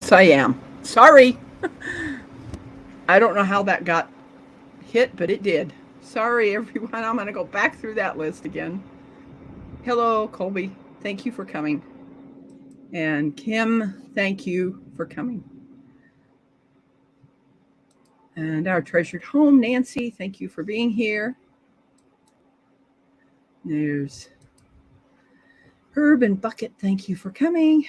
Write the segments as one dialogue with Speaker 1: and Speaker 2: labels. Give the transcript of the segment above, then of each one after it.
Speaker 1: Yes, I am. Sorry. I don't know how that got hit, but it did. Sorry, everyone. I'm going to go back through that list again. Hello, Colby. Thank you for coming. And Kim, thank you for coming. And our treasured home, Nancy, thank you for being here. There's Herb and Bucket, thank you for coming.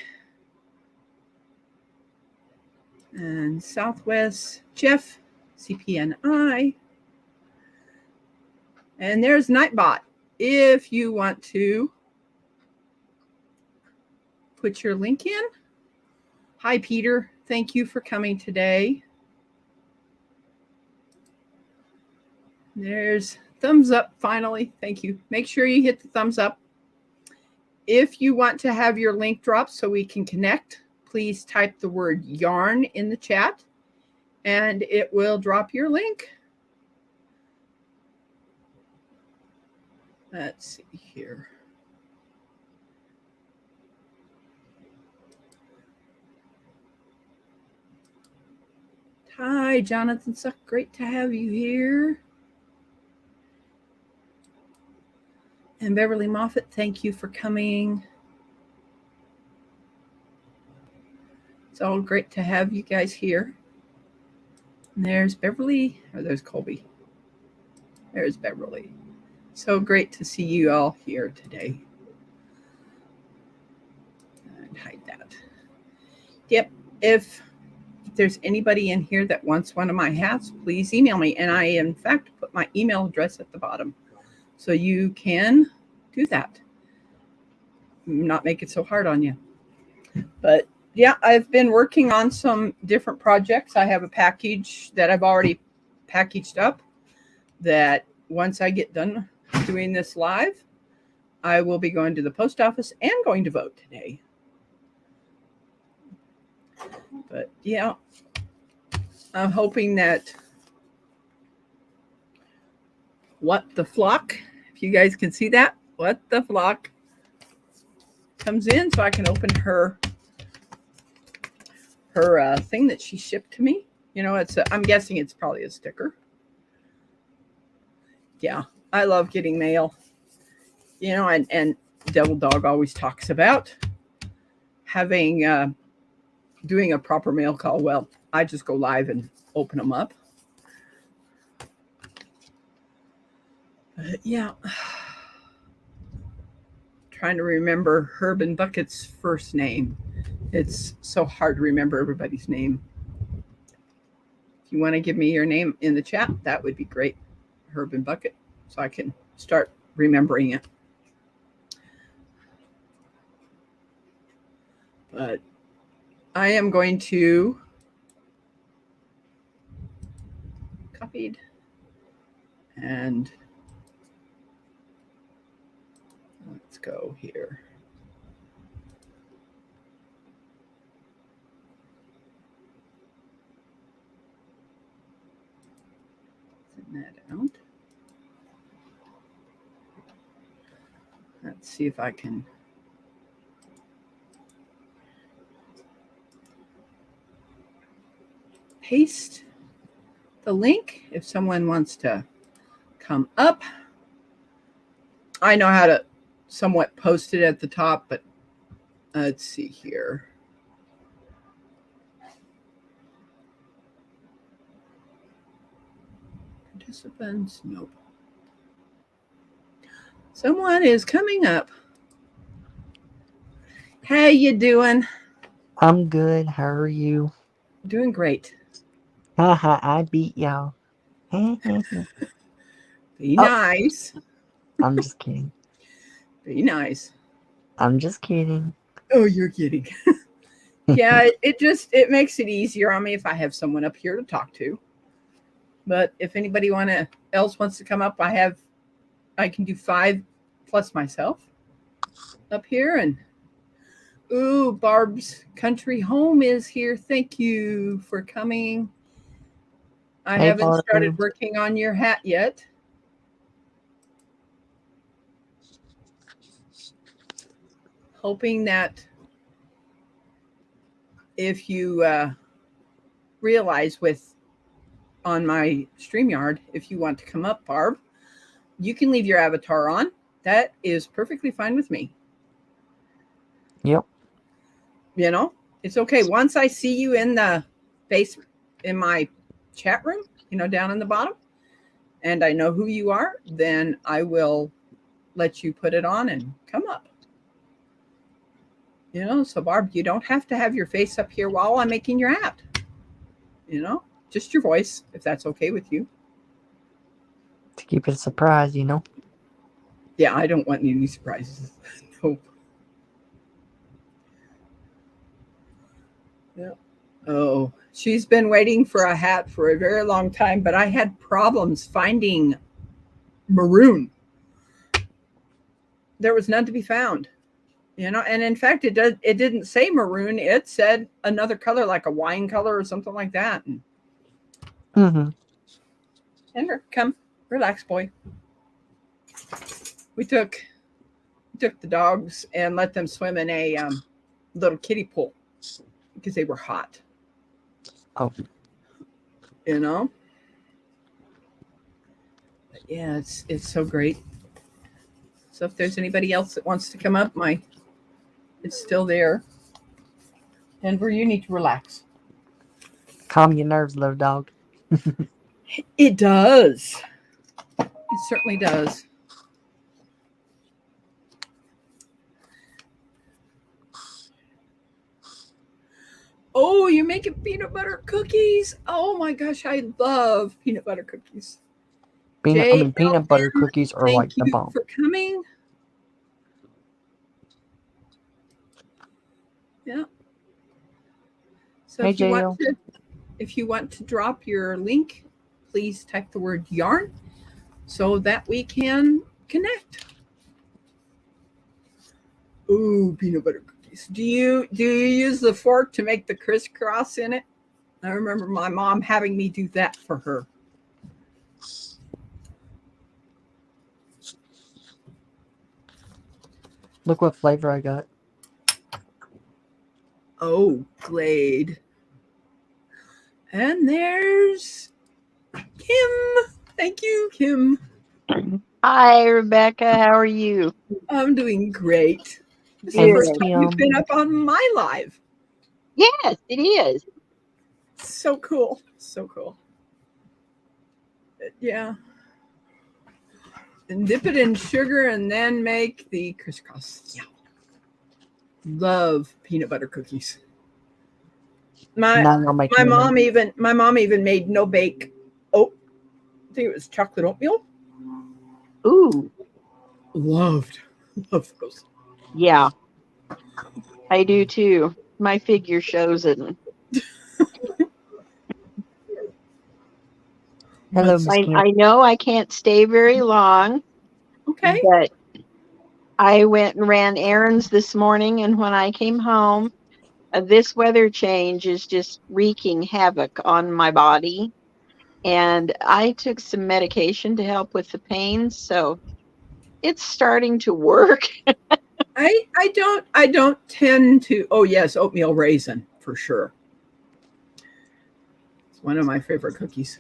Speaker 1: And Southwest, Jeff, CPNI. And there's Nightbot. If you want to put your link in. Hi, Peter. Thank you for coming today. There's thumbs up finally. Thank you. Make sure you hit the thumbs up. If you want to have your link dropped so we can connect, please type the word yarn in the chat and it will drop your link. Let's see here. Hi, Jonathan Suck. Great to have you here. And Beverly Moffat, thank you for coming. It's all great to have you guys here. And there's Beverly, or there's Colby. There's Beverly. So great to see you all here today. And hide that. Yep, if there's anybody in here that wants one of my hats, please email me. And I, in fact, put my email address at the bottom. So you can do that. Not make it so hard on you. But yeah, I've been working on some different projects. I have a package that I've already packaged up that once I get done doing this live, I will be going to the post office and going to vote today. But yeah, I'm hoping that What the Flock, if you guys can see that, What the Flock comes in so I can open her thing that she shipped to me. You know, I'm guessing it's probably a sticker. Yeah, I love getting mail. You know, and Devil Dog always talks about having doing a proper mail call. Well, I just go live and open them up. But yeah, trying to remember Herb and Bucket's first name. It's so hard to remember everybody's name. If you want to give me your name in the chat, that would be great. Herb and Bucket, so I can start remembering it. But I am going to copied and let's go here. Send that out. Let's see if I can paste the link if someone wants to come up. I know how to somewhat post it at the top, but let's see here. Participants, nope. Someone is coming up. How you doing?
Speaker 2: I'm good. How are you?
Speaker 1: Doing great.
Speaker 2: Haha, I beat y'all.
Speaker 1: Be
Speaker 2: Oh,
Speaker 1: nice.
Speaker 2: I'm just kidding.
Speaker 1: Be nice.
Speaker 2: I'm just kidding.
Speaker 1: Oh, you're kidding. Yeah, it makes it easier on me if I have someone up here to talk to. But if anybody else wants to come up, I can do 5 plus myself up here. And ooh, Barb's Country Home is here. Thank you for coming. I
Speaker 2: Hey,
Speaker 1: haven't started
Speaker 2: Barb.
Speaker 1: working on your hat yet. Hoping that if you realize with on my StreamYard, if you want to come up, Barb, you can leave your avatar on. That is perfectly fine with me.
Speaker 2: Yep.
Speaker 1: You know, it's okay. Once I see you in the face in my chat room, down in the bottom, and I know who you are, then I will let you put it on and come up. So Barb, you don't have to have your face up here while I'm making your hat. Just your voice, if that's okay with you.
Speaker 2: To keep it a surprise,
Speaker 1: Yeah, I don't want any surprises. Nope. Yeah. Oh, she's been waiting for a hat for a very long time, but I had problems finding maroon. There was none to be found. And in fact, it didn't say maroon. It said another color, like a wine color or something like that.
Speaker 2: Mm-hmm.
Speaker 1: And come, relax, boy. We took the dogs and let them swim in a little kiddie pool because they were hot.
Speaker 2: Oh.
Speaker 1: But yeah, it's so great. So if there's anybody else that wants to come up, it's still there. Denver, you need to relax.
Speaker 2: Calm your nerves, little dog.
Speaker 1: It does. It certainly does. Oh, you're making peanut butter cookies. Oh my gosh, I love peanut butter cookies.
Speaker 2: Peanut butter cookies are like the bomb.
Speaker 1: Thank you for coming. Yeah. So
Speaker 2: Hey,
Speaker 1: if you want to drop your link, please type the word yarn so that we can connect. Ooh, peanut butter cookies. Do you use the fork to make the crisscross in it? I remember my mom having me do that for her.
Speaker 2: Look what flavor I got.
Speaker 1: Oh, Glade. And there's Kim. Thank you, Kim.
Speaker 3: Hi, Rebecca. How are you?
Speaker 1: I'm doing great. This is
Speaker 2: Hey,
Speaker 1: the
Speaker 2: Miss
Speaker 1: first time you've
Speaker 2: Kim.
Speaker 1: been up on my live.
Speaker 3: Yes, it is.
Speaker 1: So cool. So cool. Yeah. And dip it in sugar and then make the crisscross. Yeah. Love peanut butter cookies. My mom even made no bake. Oh, I think it was chocolate oatmeal.
Speaker 3: Ooh.
Speaker 1: Love those.
Speaker 3: Yeah, I do too. My figure shows it.
Speaker 2: Hello, Miss Kim.
Speaker 3: I know I can't stay very long.
Speaker 1: Okay.
Speaker 3: But I went and ran errands this morning, and when I came home, this weather change is just wreaking havoc on my body. And I took some medication to help with the pain, so it's starting to work.
Speaker 1: I don't tend to. Oh yes, oatmeal raisin for sure. It's one of my favorite cookies.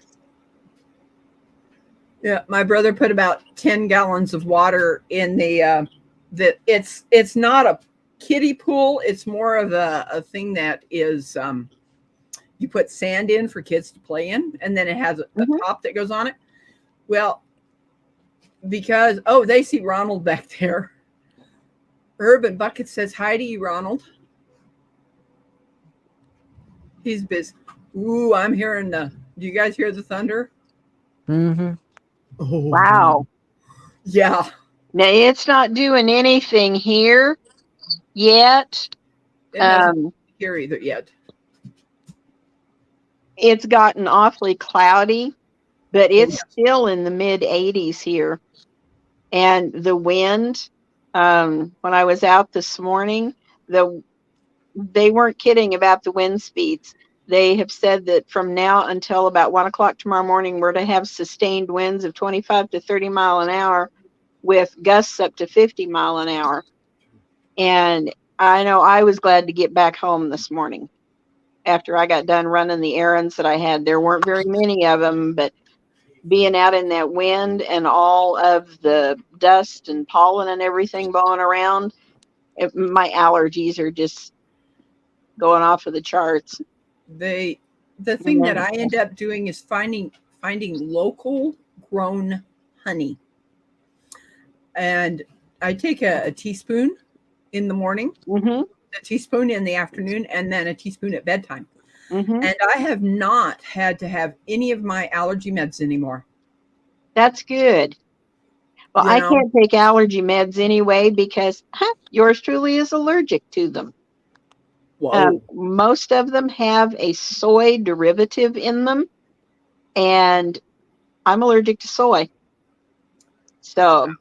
Speaker 1: Yeah, my brother put about 10 gallons of water in the it's not a kiddie pool. It's more of a thing that is you put sand in for kids to play in, and then it has a top that goes on it. Well, because they see Ronald back there. Urban Bucket says hi to you, Ronald. He's busy. Ooh, I'm hearing do you guys hear the thunder?
Speaker 2: Mm-hmm.
Speaker 1: Oh,
Speaker 3: Wow.
Speaker 1: Yeah.
Speaker 3: Now, it's not doing anything here yet.
Speaker 1: It hasn't here either yet.
Speaker 3: It's gotten awfully cloudy, but it's still in the mid 80s here. And the wind, when I was out this morning, they weren't kidding about the wind speeds. They have said that from now until about 1 o'clock tomorrow morning, we're to have sustained winds of 25 to 30 mile an hour with gusts up to 50 mile an hour. And I know I was glad to get back home this morning. after I got done running the errands that I had. There weren't very many of them, but being out in that wind and all of the dust and pollen and everything blowing around, my allergies are just going off of the charts.
Speaker 1: The thing that
Speaker 3: And
Speaker 1: I end up doing is finding local grown honey, and I take a teaspoon in the morning,
Speaker 3: mm-hmm,
Speaker 1: a teaspoon in the afternoon, and then a teaspoon at bedtime.
Speaker 3: mm-hmm.
Speaker 1: And I have not had to have any of my allergy meds anymore.
Speaker 3: That's good. Well,
Speaker 1: You
Speaker 3: I
Speaker 1: know,
Speaker 3: can't take allergy meds anyway because yours truly is allergic to them.
Speaker 1: whoa.
Speaker 3: Most of them have a soy derivative in them, and I'm allergic to soy. So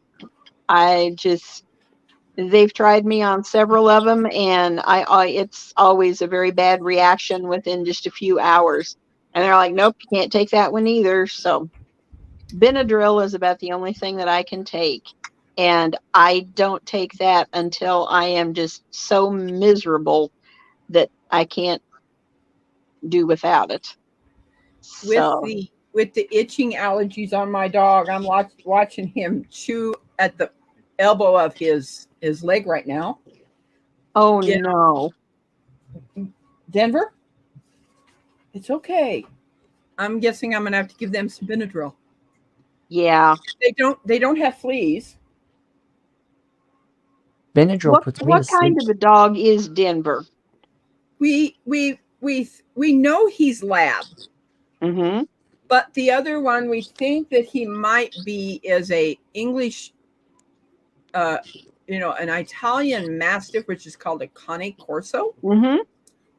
Speaker 3: they've tried me on several of them, and it's always a very bad reaction within just a few hours. And they're like, nope, you can't take that one either. So Benadryl is about the only thing that I can take. And I don't take that until I am just so miserable that I can't do without it. So,
Speaker 1: With the itching allergies on my dog, I'm watching him chew at the elbow of his leg right now.
Speaker 3: oh
Speaker 1: Yeah.
Speaker 3: no.
Speaker 1: Denver, it's okay. I'm guessing I'm gonna have to give them some Benadryl.
Speaker 3: Yeah.
Speaker 1: They don't have fleas.
Speaker 2: Benadryl puts me to
Speaker 3: What kind
Speaker 2: sleep.
Speaker 3: of a dog is Denver?
Speaker 1: We know he's lab,
Speaker 3: Mm-hmm.
Speaker 1: but the other one we think that he might be is a English, an Italian Mastiff, which is called a Cane Corso.
Speaker 3: Mm-hmm.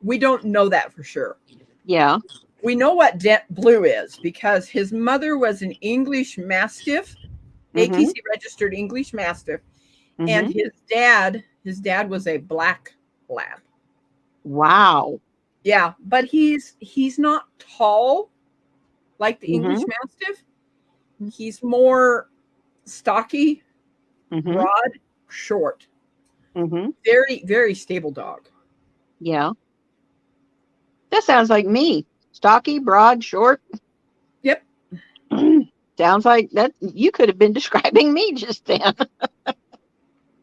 Speaker 1: We don't know that for sure.
Speaker 3: Yeah.
Speaker 1: We know what Blue is because his mother was an English Mastiff,
Speaker 3: Mm-hmm.
Speaker 1: AKC registered English Mastiff, and
Speaker 3: Mm-hmm.
Speaker 1: his dad was a black lab.
Speaker 3: Wow.
Speaker 1: Yeah, but he's not tall like the English
Speaker 3: Mm-hmm.
Speaker 1: Mastiff. He's more stocky,
Speaker 3: Mm-hmm.
Speaker 1: broad, short.
Speaker 3: Mm-hmm.
Speaker 1: Very, very stable dog.
Speaker 3: Yeah. That sounds like me. Stocky, broad, short.
Speaker 1: Yep.
Speaker 3: Sounds like that you could have been describing me just then.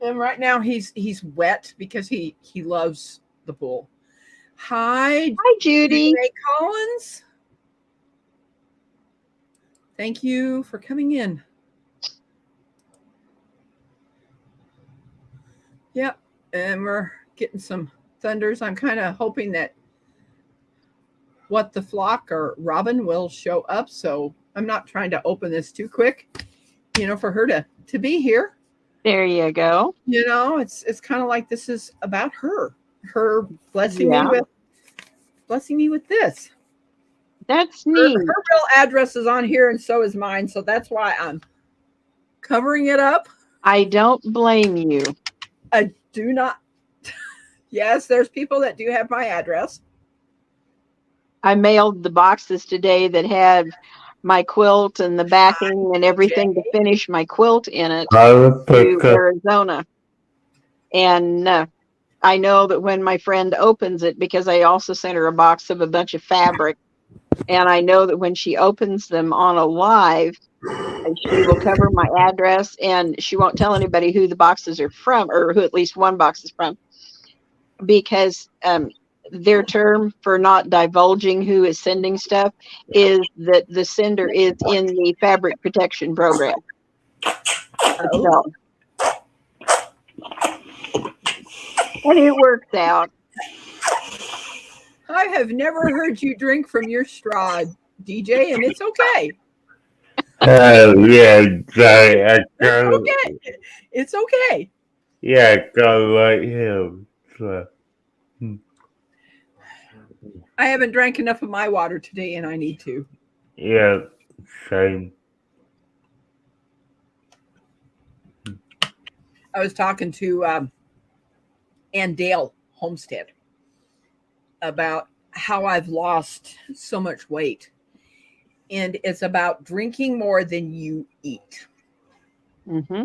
Speaker 1: And right now he's wet because he loves the pool. Hi,
Speaker 3: Hi, Judy.
Speaker 1: Ray Collins. Thank you for coming in. Yep. And we're getting some thunders. I'm kind of hoping that What the Flock or Robin will show up. So I'm not trying to open this too quick, for her to be here.
Speaker 3: There you go.
Speaker 1: It's kind of like this is about her blessing me with this.
Speaker 3: That's neat.
Speaker 1: Her real address is on here, and so is mine. So that's why I'm covering it up.
Speaker 3: I don't blame you.
Speaker 1: I do not. Yes, there's people that do have my address.
Speaker 3: I mailed the boxes today that had my quilt and the backing and everything to finish my quilt in it to Arizona. And I know that when my friend opens it, because I also sent her a box of a bunch of fabric, and I know that when she opens them on a live, she will cover my address and she won't tell anybody who the boxes are from, or who at least one box is from, because their term for not divulging who is sending stuff is that the sender is in the fabric protection program. So, and it works out.
Speaker 1: I have never heard you drink from your straw, DJ, and it's okay.
Speaker 4: Oh, yeah, sorry.
Speaker 1: It's okay.
Speaker 4: Yeah, I got like him. So.
Speaker 1: I haven't drank enough of my water today, and I need to.
Speaker 4: Yeah, same.
Speaker 1: I was talking to Ann Dale Homestead about how I've lost so much weight. And it's about drinking more than you eat.
Speaker 3: Mm-hmm.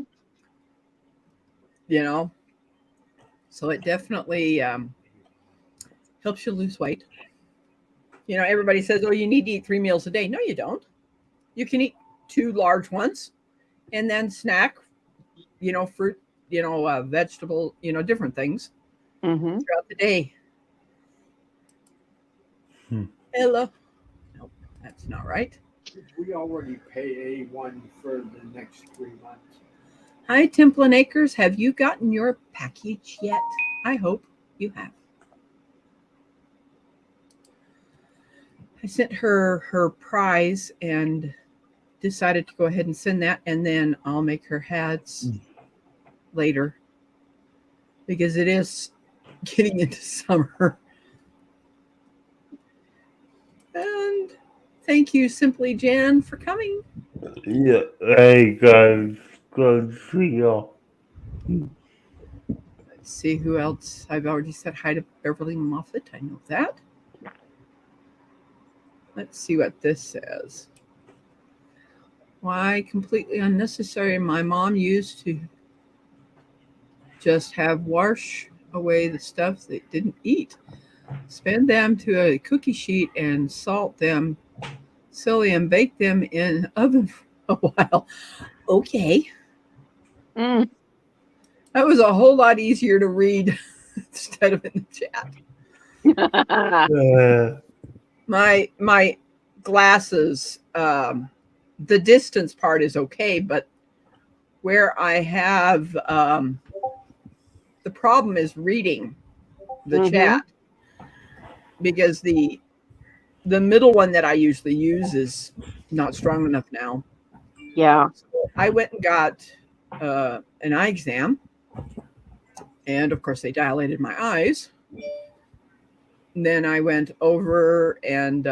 Speaker 1: So it definitely helps you lose weight. Everybody says, oh, you need to eat 3 meals a day. No, you don't. You can eat 2 large ones and then snack, fruit, vegetable, different things throughout the day. Hello. Nope, that's not right.
Speaker 5: We already pay A1 for the next 3 months.
Speaker 1: Hi, Templin Acres. Have you gotten your package yet? I hope you have. I sent her prize and decided to go ahead and send that, and then I'll make her hats later because it is getting into summer. And thank you, Simply Jan, for coming.
Speaker 4: Yeah. Hey guys, good to see y'all.
Speaker 1: Let's see who else. I've already said hi to Beverly Moffat. I know that. Let's see what this says. Why completely unnecessary? My mom used to just have wash away the stuff they didn't eat, spin them to a cookie sheet and salt them silly and bake them in the oven for a while. Okay.
Speaker 3: Mm.
Speaker 1: That was a whole lot easier to read instead of in the chat. My glasses, the distance part is okay, but where I have the problem is reading the chat, because the middle one that I usually use is not strong enough now.
Speaker 3: Yeah.
Speaker 1: So I went and got an eye exam, and of course they dilated my eyes. And then I went over and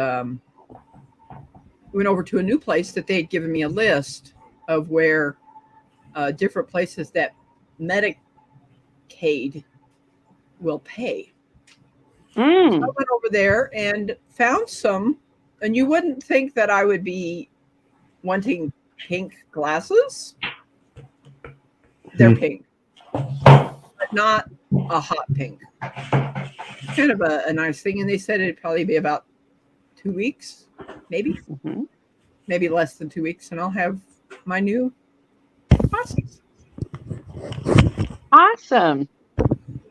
Speaker 1: went over to a new place that they had given me a list of where different places that Medicaid will pay. So I went over there and found some, and you wouldn't think that I would be wanting pink glasses. They're pink, but not a hot pink. Kind of a nice thing. And they said it'd probably be about 2 weeks, maybe less than 2 weeks, and I'll have my new glasses.
Speaker 3: Awesome.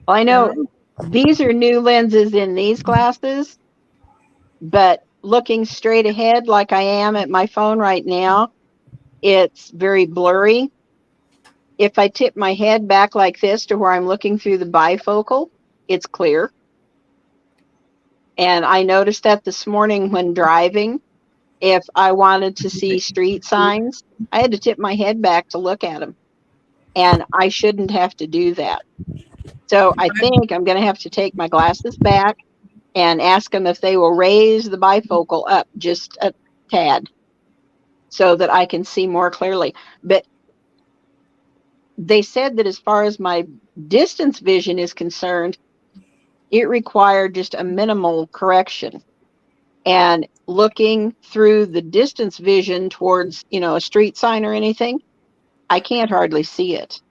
Speaker 3: Well, I know these are new lenses in these glasses, but looking straight ahead like I am at my phone right now, it's very blurry. If I tip my head back like this to where I'm looking through the bifocal, it's clear. And I noticed that this morning when driving, if I wanted to see street signs, I had to tip my head back to look at them. And I shouldn't have to do that. So I think I'm going to have to take my glasses back and ask them if they will raise the bifocal up just a tad so that I can see more clearly. But they said that as far as my distance vision is concerned, it required just a minimal correction. And looking through the distance vision towards, a street sign or anything, I can't hardly see it.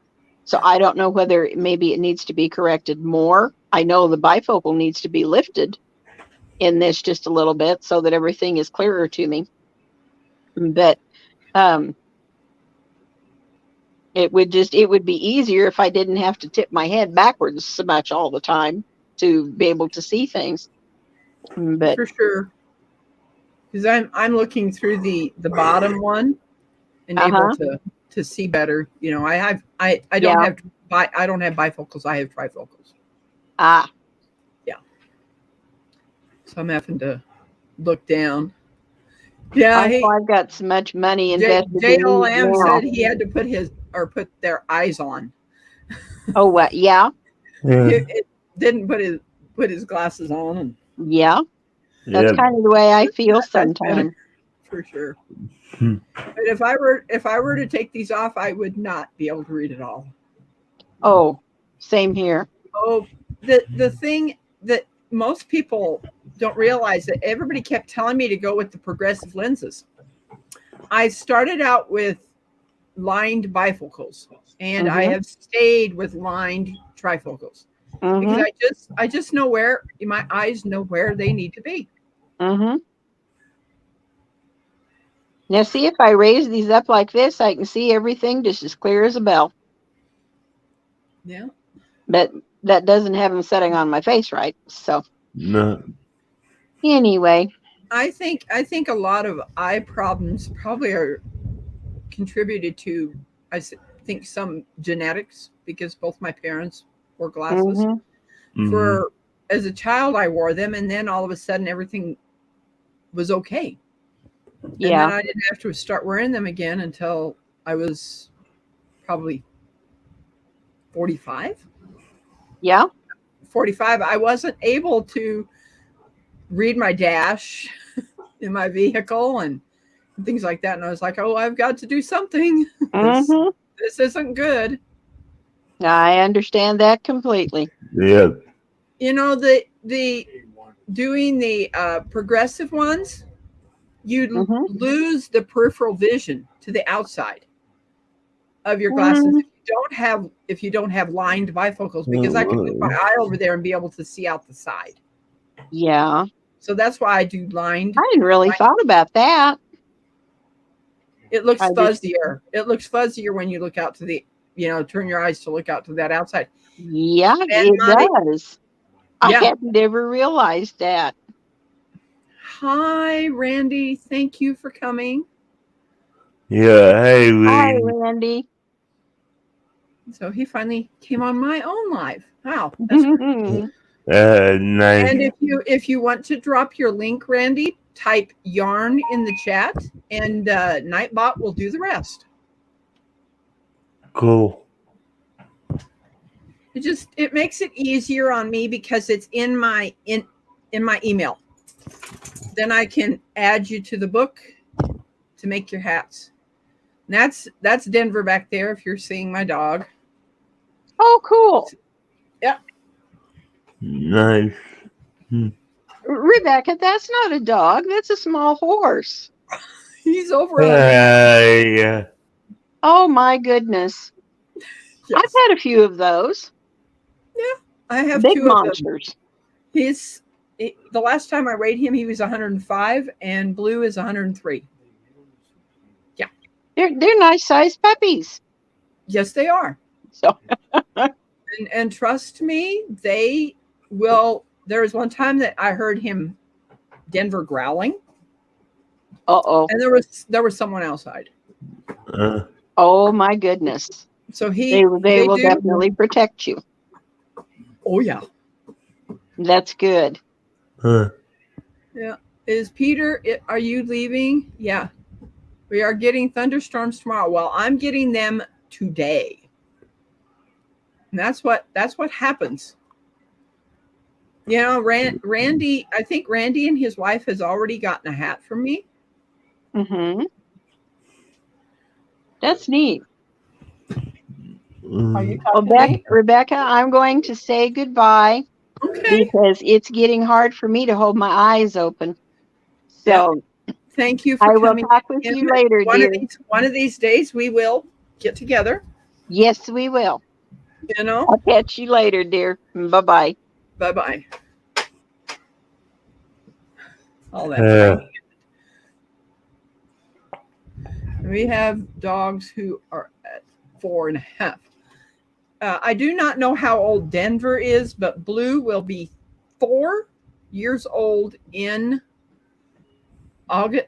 Speaker 3: So I don't know whether maybe it needs to be corrected more. I know the bifocal needs to be lifted in this just a little bit so that everything is clearer to me. But it would be easier if I didn't have to tip my head backwards so much all the time to be able to see things. But
Speaker 1: for sure, because I'm looking through the bottom one and able to see better. I don't have bifocals. I have trifocals. Yeah. So I'm having to look down. Yeah,
Speaker 3: I've got so much money invested.
Speaker 1: JLM said he had to put their eyes on.
Speaker 3: Oh, what? Yeah.
Speaker 1: It didn't put his glasses on. And
Speaker 3: yeah. That's kind of the way I feel sometimes.
Speaker 1: For sure. But if I were to take these off, I would not be able to read at all.
Speaker 3: Oh, same here.
Speaker 1: Oh, the thing that most people don't realize, that everybody kept telling me to go with the progressive lenses. I started out with lined bifocals, and I have stayed with lined trifocals because I just know where my eyes know where they need to be.
Speaker 3: Mm-hmm. Now, see, if I raise these up like this, I can see everything just as clear as a bell.
Speaker 1: Yeah.
Speaker 3: But that doesn't have them setting on my face right. So
Speaker 4: No.
Speaker 3: anyway.
Speaker 1: I think a lot of eye problems probably are contributed to, think, some genetics, because both my parents wore glasses.
Speaker 3: Mm-hmm.
Speaker 4: Mhm.
Speaker 1: For as a child, I wore them, and then all of a sudden everything was okay.
Speaker 3: Yeah.
Speaker 1: And then I didn't have to start wearing them again until I was probably 45.
Speaker 3: Yeah.
Speaker 1: 45. I wasn't able to read my dash in my vehicle and things like that. And I was like, oh, I've got to do something.
Speaker 3: Mm-hmm.
Speaker 1: This isn't good.
Speaker 3: I understand that completely.
Speaker 4: Yeah.
Speaker 1: You know, the
Speaker 5: A1.
Speaker 1: doing the progressive ones, you
Speaker 3: Mm-hmm.
Speaker 1: lose the peripheral vision to the outside of your glasses if you don't have lined bifocals, because I can move my eye over there and be able to see out the side.
Speaker 3: Yeah.
Speaker 1: So that's why I do lined.
Speaker 3: I hadn't really thought about that.
Speaker 1: It looks
Speaker 3: I just-
Speaker 1: fuzzier. It looks fuzzier when you look out to the, turn your eyes to look out to that outside.
Speaker 3: Yeah,
Speaker 1: And
Speaker 3: it does.
Speaker 1: Yeah.
Speaker 3: I had never realized that.
Speaker 1: Hi, Randy. Thank you for coming.
Speaker 4: Yeah. Hey,
Speaker 3: Hi,
Speaker 4: Lee.
Speaker 3: Randy.
Speaker 1: So he finally came on my own live. Wow, that's great.
Speaker 4: Nice.
Speaker 1: And if you want to drop your link, Randy, type yarn in the chat, and Nightbot will do the rest.
Speaker 4: Cool.
Speaker 1: It makes it easier on me because it's in my email. Then I can add you to the book to make your hats. And that's Denver back there, if you're seeing my dog.
Speaker 3: Oh, cool.
Speaker 1: Yeah.
Speaker 4: Nice.
Speaker 3: Rebecca, that's not a dog. That's a small horse.
Speaker 1: He's over
Speaker 4: Yeah.
Speaker 3: Oh, my goodness.
Speaker 1: Yes.
Speaker 3: I've had a few of those.
Speaker 1: Yeah, I have
Speaker 3: Big
Speaker 1: two
Speaker 3: monsters.
Speaker 1: of them. The last time I weighed him, he was 105, and Blue is 103. Yeah.
Speaker 3: They're nice sized puppies.
Speaker 1: Yes, they are.
Speaker 3: So
Speaker 1: and trust me, they will. There was one time that I heard him, Denver, growling.
Speaker 3: uh-oh.
Speaker 1: And there was someone outside.
Speaker 3: Oh my goodness.
Speaker 1: So
Speaker 3: they will definitely protect you.
Speaker 1: Oh yeah.
Speaker 3: That's good.
Speaker 1: Yeah. Is Peter, are you leaving? Yeah. We are getting thunderstorms tomorrow. Well, I'm getting them today. And that's what happens. You know, Randy, I think Randy and his wife has already gotten a hat from me.
Speaker 3: Mm-hmm. That's neat.
Speaker 1: Are you
Speaker 3: Well, Rebecca, I'm going to say goodbye.
Speaker 1: Okay.
Speaker 3: Because it's getting hard for me to hold my eyes open. So
Speaker 1: thank you for coming.
Speaker 3: I will talk with you later, dear.
Speaker 1: One of these days we will get together.
Speaker 3: Yes, we will.
Speaker 1: You know.
Speaker 3: I'll catch you later, dear. Bye-bye.
Speaker 1: Bye-bye. All that. We have dogs who are at 4.5. I do not know how old Denver is, but Blue will be 4 years old in August.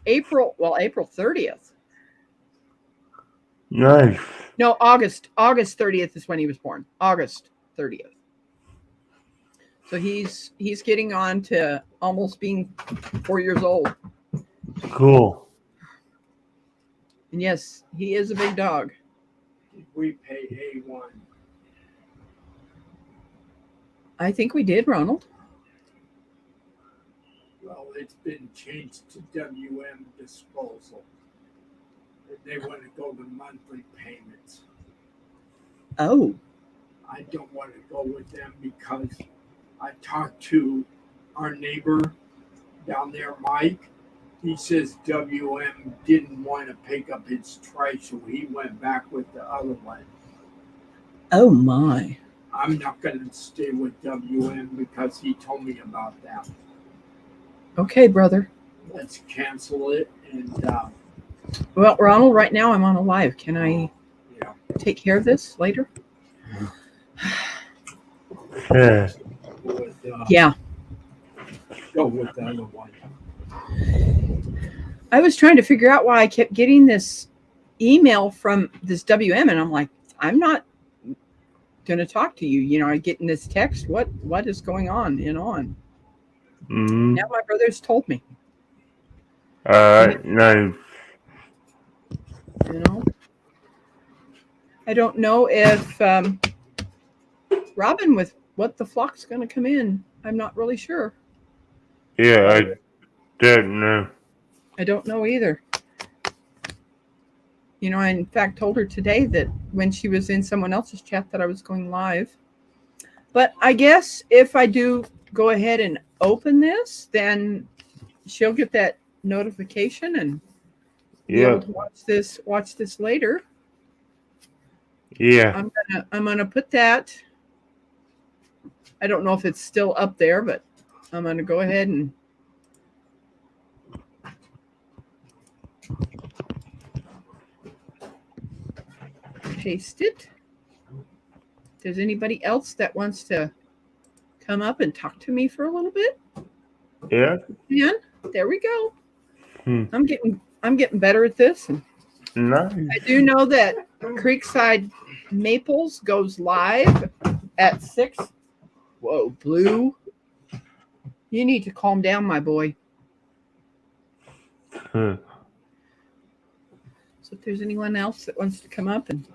Speaker 1: April 30th.
Speaker 4: Nice.
Speaker 1: No, August 30th is when he was born. August 30th. So he's getting on to almost being 4 years old.
Speaker 4: Cool.
Speaker 1: And yes, he is a big dog.
Speaker 5: Did we pay A1?
Speaker 1: I think we did, Ronald.
Speaker 5: Well, it's been changed to WM disposal. They want to go to monthly payments.
Speaker 1: Oh.
Speaker 5: I don't want to go with them because I talked to our neighbor down there, Mike. He says WM didn't want to pick up his trash, so he went back with the other one.
Speaker 1: Oh my.
Speaker 5: I'm not going to stay with WM because he told me about that.
Speaker 1: Okay, brother.
Speaker 5: Let's cancel it. And
Speaker 1: Well, Ronald, right now I'm on a live. Can I
Speaker 5: yeah,
Speaker 1: take care of this later?
Speaker 4: Yeah.
Speaker 5: with,
Speaker 1: Yeah.
Speaker 5: go with the other one.
Speaker 1: I was trying to figure out why I kept getting this email from this WM, and I'm like, I'm not going to talk to you. You know, I get in this text. What is going on? You know, and
Speaker 4: Mm-hmm.
Speaker 1: now my brother's told me.
Speaker 4: Nice.
Speaker 1: You know, I don't know if Robin with what the flock's going to come in. I'm not really sure.
Speaker 4: Yeah, I don't know.
Speaker 1: I don't know either. You know, I in fact told her today that when she was in someone else's chat that I was going live. But I guess if I do go ahead and open this, then she'll get that notification and be able to watch this later.
Speaker 4: Yeah.
Speaker 1: I'm gonna put that. I don't know if it's still up there, but I'm gonna go ahead and paste it. If there's anybody else that wants to come up and talk to me for a little bit,
Speaker 4: Yeah.
Speaker 1: yeah, there we go. I'm getting better at this. And
Speaker 4: Nice.
Speaker 1: I do know that Creekside Maples goes live at 6. Whoa, Blue. You need to calm down, my boy.
Speaker 4: Huh.
Speaker 1: So if there's anyone else that wants to come up and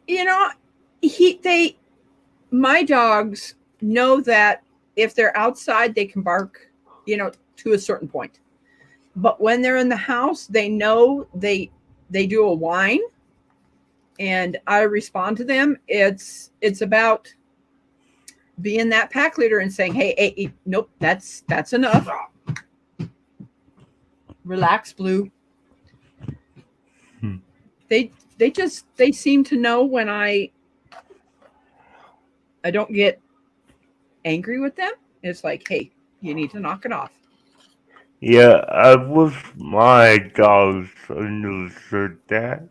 Speaker 1: you know, my dogs know that if they're outside, they can bark, you know, to a certain point. But when they're in the house, they know they do a whine, and I respond to them. It's about being that pack leader and saying, hey, nope, that's enough. Relax, Blue. They seem to know when I don't get angry with them. It's like, hey, you need to knock it off.
Speaker 4: Yeah, I wish my dogs understood that.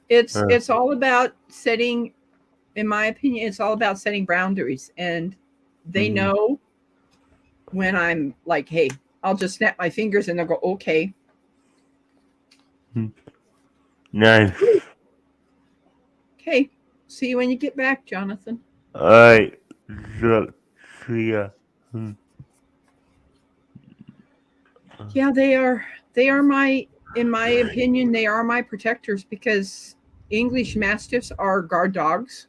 Speaker 1: It's all about setting, in my opinion, it's all about setting boundaries, and they know when I'm like, hey, I'll just snap my fingers and they'll go, okay.
Speaker 4: Nice.
Speaker 1: Okay. See you when you get back, Jonathan.
Speaker 4: Alright. See ya.
Speaker 1: Yeah, they are my, in my opinion, they are my protectors, because English Mastiffs are guard dogs.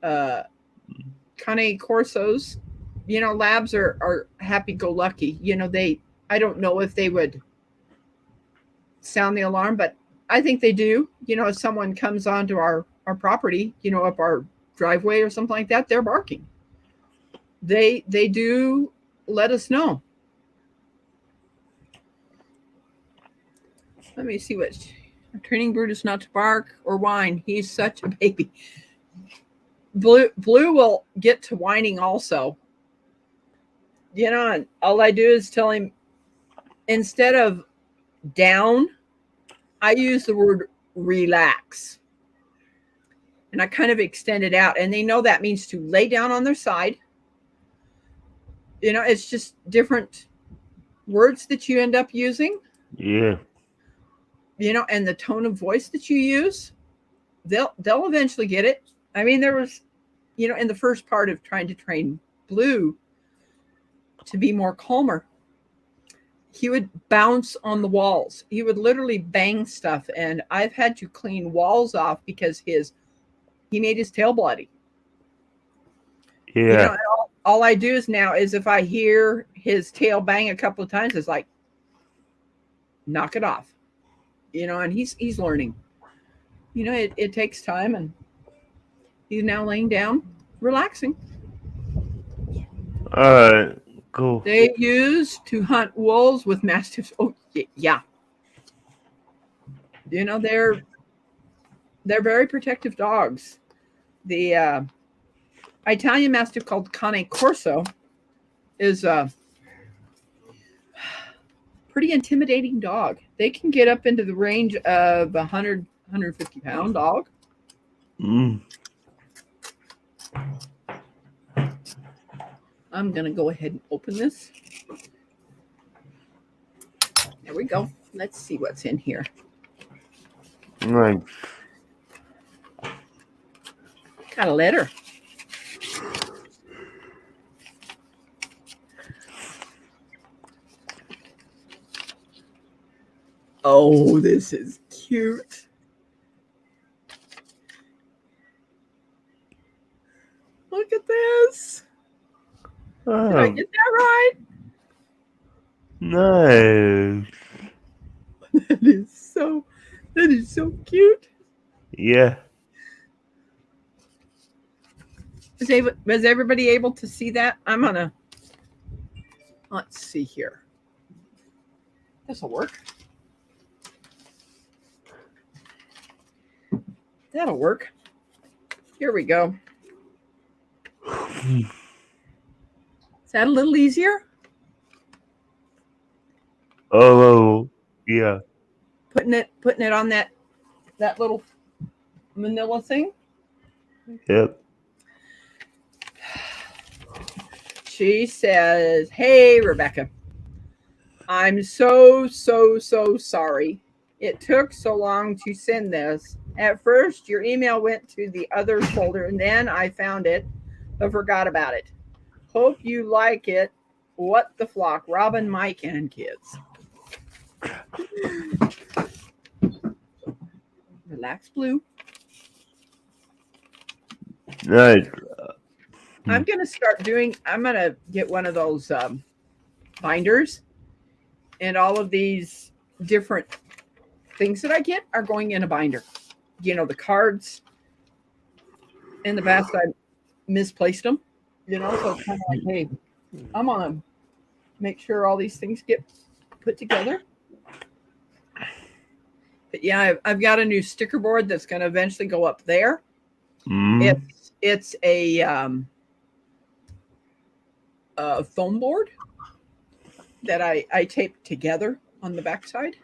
Speaker 1: Cane Corsos, you know, labs are happy-go-lucky. You know, I don't know if they would sound the alarm, but I think they do. You know, if someone comes onto our property, you know, up our driveway or something like that, they're barking. They do let us know. Let me see what training Brutus not to bark or whine. He's such a baby. Blue will get to whining also. You know, and all I do is tell him, instead of down, I use the word relax. And I kind of extend it out. And they know that means to lay down on their side. You know, it's just different words that you end up using.
Speaker 4: Yeah.
Speaker 1: You know, and the tone of voice that you use, they'll eventually get it. I mean, there was, you know, in the first part of trying to train Blue to be more calmer, he would bounce on the walls. He would literally bang stuff, and I've had to clean walls off because he made his tail bloody.
Speaker 4: Yeah.
Speaker 1: You know, all I do is now is if I hear his tail bang a couple of times, it's like, knock it off. You know, and he's learning. You know, it takes time, and he's now laying down, relaxing.
Speaker 4: Alright. Cool.
Speaker 1: They use to hunt wolves with mastiffs. Oh, yeah. You know, they're very protective dogs. The Italian Mastiff called Cane Corso is a pretty intimidating dog. They can get up into the range of 100, 150-pound dog.
Speaker 4: Mm.
Speaker 1: I'm going to go ahead and open this. There we go. Let's see what's in here.
Speaker 4: Nice.
Speaker 1: Got a letter. Oh, this is cute. Look at this. Did I
Speaker 4: Oh,
Speaker 1: get that right?
Speaker 4: nice.
Speaker 1: That is so cute.
Speaker 4: Yeah.
Speaker 1: Was everybody able to see that? Let's see here. This'll work. That'll work. Here we go. Is that a little easier?
Speaker 4: Oh, yeah.
Speaker 1: Putting it on that little manila thing.
Speaker 4: Yep.
Speaker 1: She says, "Hey, Rebecca, I'm so sorry. It took so long to send this. At first, your email went to the other folder, and then I found it, but forgot about it. Hope you like it. What the flock, Robin, Mike, and kids." Relax, Blue.
Speaker 4: Nice.
Speaker 1: I'm going to get one of those binders, and all of these different things that I get are going in a binder. You know, the cards. In the past, I misplaced them, you know, so it's kind of like, hey, I'm going to make sure all these things get put together. But yeah, I've got a new sticker board that's going to eventually go up there.
Speaker 4: Mm.
Speaker 1: It's a foam board that I taped together on the backside.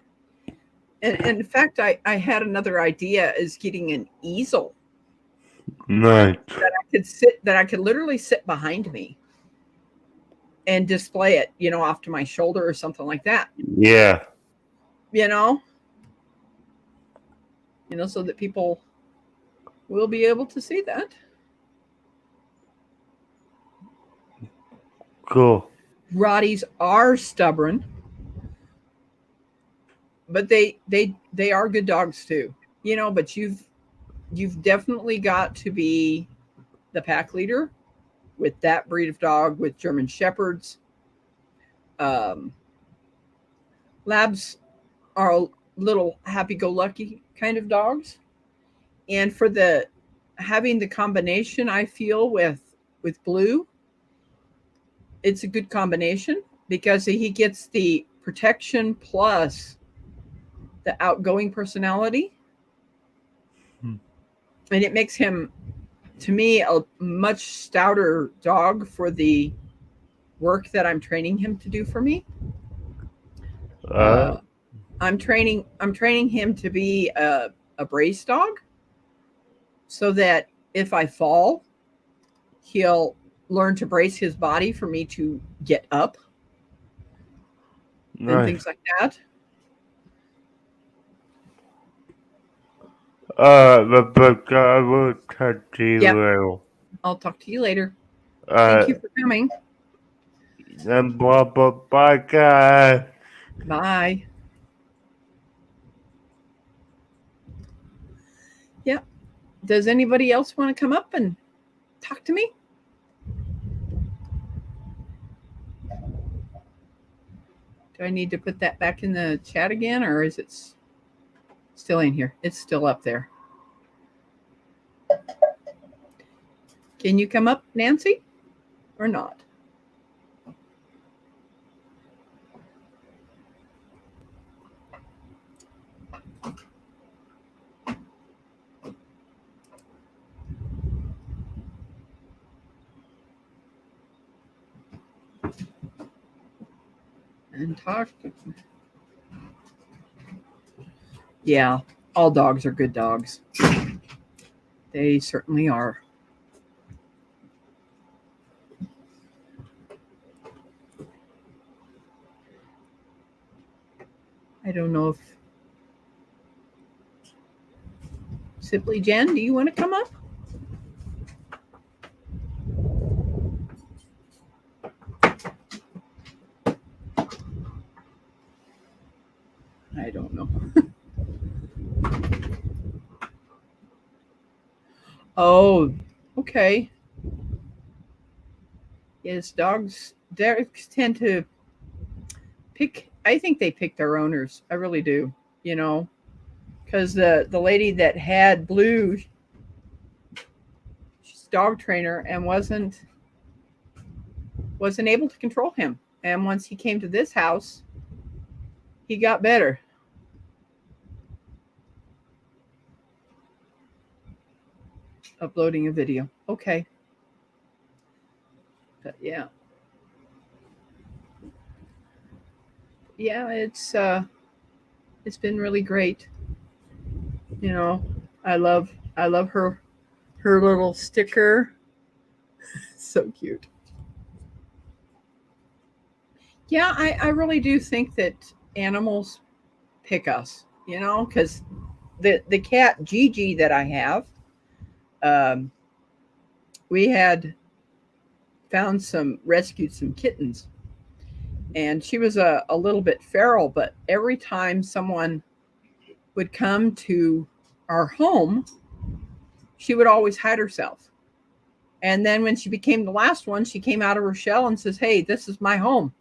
Speaker 1: And in fact, I had another idea, is getting an easel
Speaker 4: Nice.
Speaker 1: that I could literally sit behind me and display it, you know, off to my shoulder or something like that.
Speaker 4: Yeah.
Speaker 1: You know, so that people will be able to see that.
Speaker 4: Cool.
Speaker 1: Rotties are stubborn, but they are good dogs too, you know, but you've definitely got to be the pack leader with that breed of dog, with German Shepherds. Labs are a little happy-go-lucky kind of dogs. And for having the combination, I feel with Blue, it's a good combination because he gets the protection plus the outgoing personality. And it makes him, to me, a much stouter dog for the work that I'm training him to do for me. I'm training him to be a brace dog, so that if I fall, he'll learn to brace his body for me to get up. Nice. And things like that.
Speaker 4: But I will talk to you later.
Speaker 1: I'll talk to you later. Thank you for coming.
Speaker 4: And bye, guys.
Speaker 1: Bye. Yeah. Does anybody else want to come up and talk to me? Do I need to put that back in the chat again, or is it still in here? It's still up there. Can you come up, Nancy, or not? and talk. Yeah, all dogs are good dogs. They certainly are. I don't know if Simply Jen, do you want to come up? I don't know. Oh, okay. Yes, dogs tend to pick. I think they pick their owners. I really do. You know, because the lady that had Blue, she's a dog trainer and wasn't able to control him. And once he came to this house, he got better. Uploading a video. Okay. But yeah. Yeah, it's been really great. You know, I love her little sticker. So cute. Yeah, I really do think that animals pick us, you know, because the cat Gigi that I have, we had rescued some kittens, and she was a little bit feral, but every time someone would come to our home, she would always hide herself. And then when she became the last one, she came out of her shell and says, "Hey, this is my home."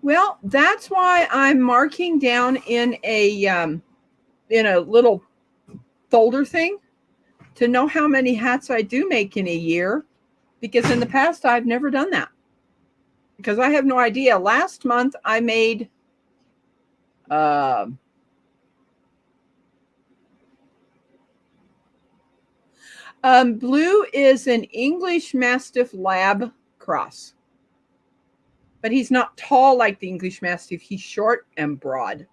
Speaker 1: Well, that's why I'm marking down in a little folder thing to know how many hats I do make in a year, because in the past I've never done that, because I have no idea. Last month I made Blue is an English Mastiff Lab cross, but he's not tall like the English Mastiff. He's short and broad.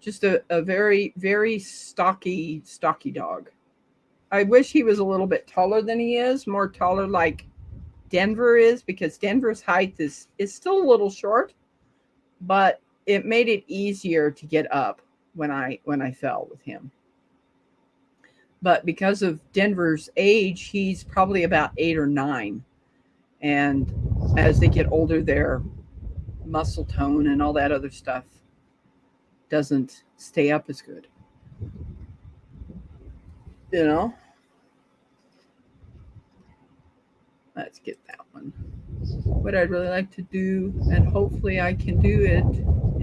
Speaker 1: Just a very, very stocky dog. I wish he was a little bit taller than he is, more taller like Denver is, because Denver's height is still a little short, but it made it easier to get up when I fell with him. But because of Denver's age, he's probably about 8 or 9. And as they get older, their muscle tone and all that other stuff doesn't stay up as good. You know? Let's get that one. What I'd really like to do, and hopefully I can do it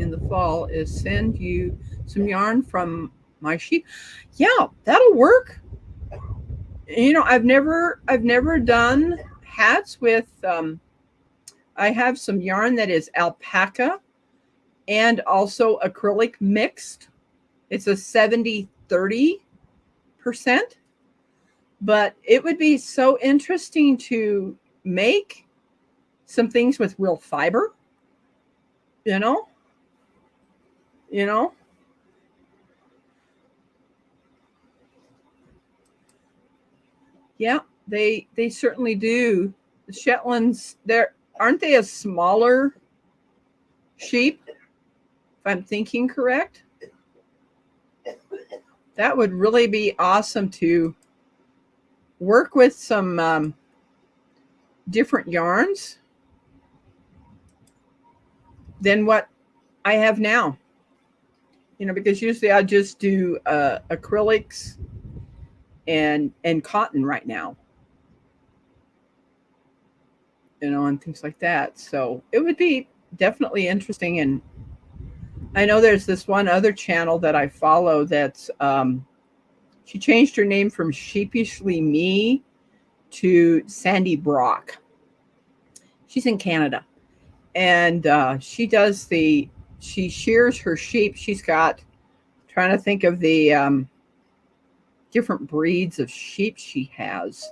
Speaker 1: in the fall, is send you some yarn from my sheep. Yeah, that'll work. You know, I've never done hats with I have some yarn that is alpaca and also acrylic mixed. It's a 70-30%, but it would be so interesting to make some things with real fiber, you know. Yeah, they certainly do. The Shetlands, aren't they a smaller sheep, if I'm thinking correct? That would really be awesome to work with some different yarns than what I have now. You know, because usually I just do acrylics and cotton right now. You know, and things like that. So it would be definitely interesting. And I know there's this one other channel that I follow that's she changed her name from Sheepishly Me to Sandy Brock. She's in Canada, and she shears her sheep. She's got, trying to think of the different breeds of sheep she has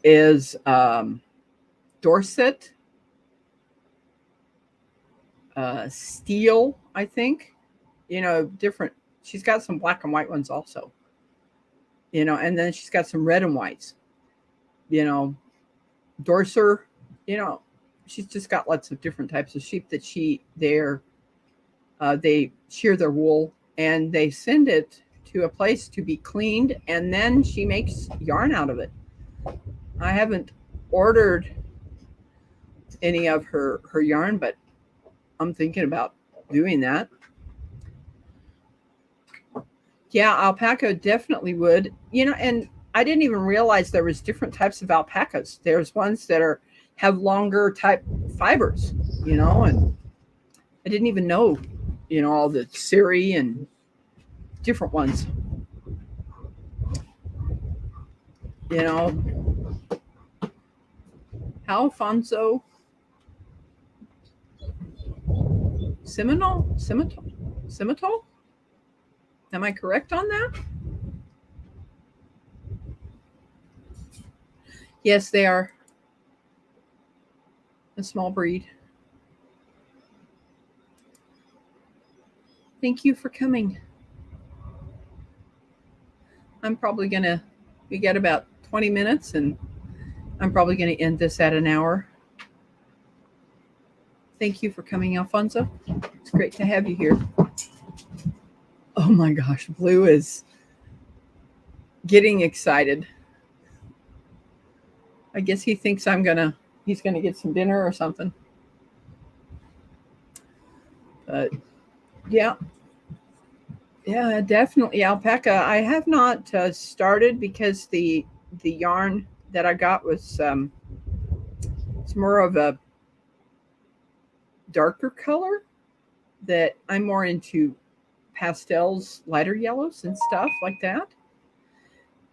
Speaker 1: is Dorset, Steel, I think. Different. She's got some black and white ones also. And then she's got some red and whites. Dorser. She's just got lots of different types of sheep that they shear their wool and they send it to a place to be cleaned, and then she makes yarn out of it. I haven't ordered any of her yarn, but I'm thinking about doing that. Yeah, alpaca definitely would. And I didn't even realize there was different types of alpacas. There's ones that have longer type fibers, and I didn't even know, all the Siri and different ones. Alfonso Semitol? Am I correct on that? Yes, they are a small breed. Thank you for coming. We got about 20 minutes, and I'm probably going to end this at an hour. Thank you for coming, Alfonso. It's great to have you here. Oh my gosh, Blue is getting excited. I guess he thinks he's gonna get some dinner or something. But yeah, definitely alpaca. I have not started because the yarn that I got was it's more of a darker color that I'm more into pastels, lighter yellows and stuff like that.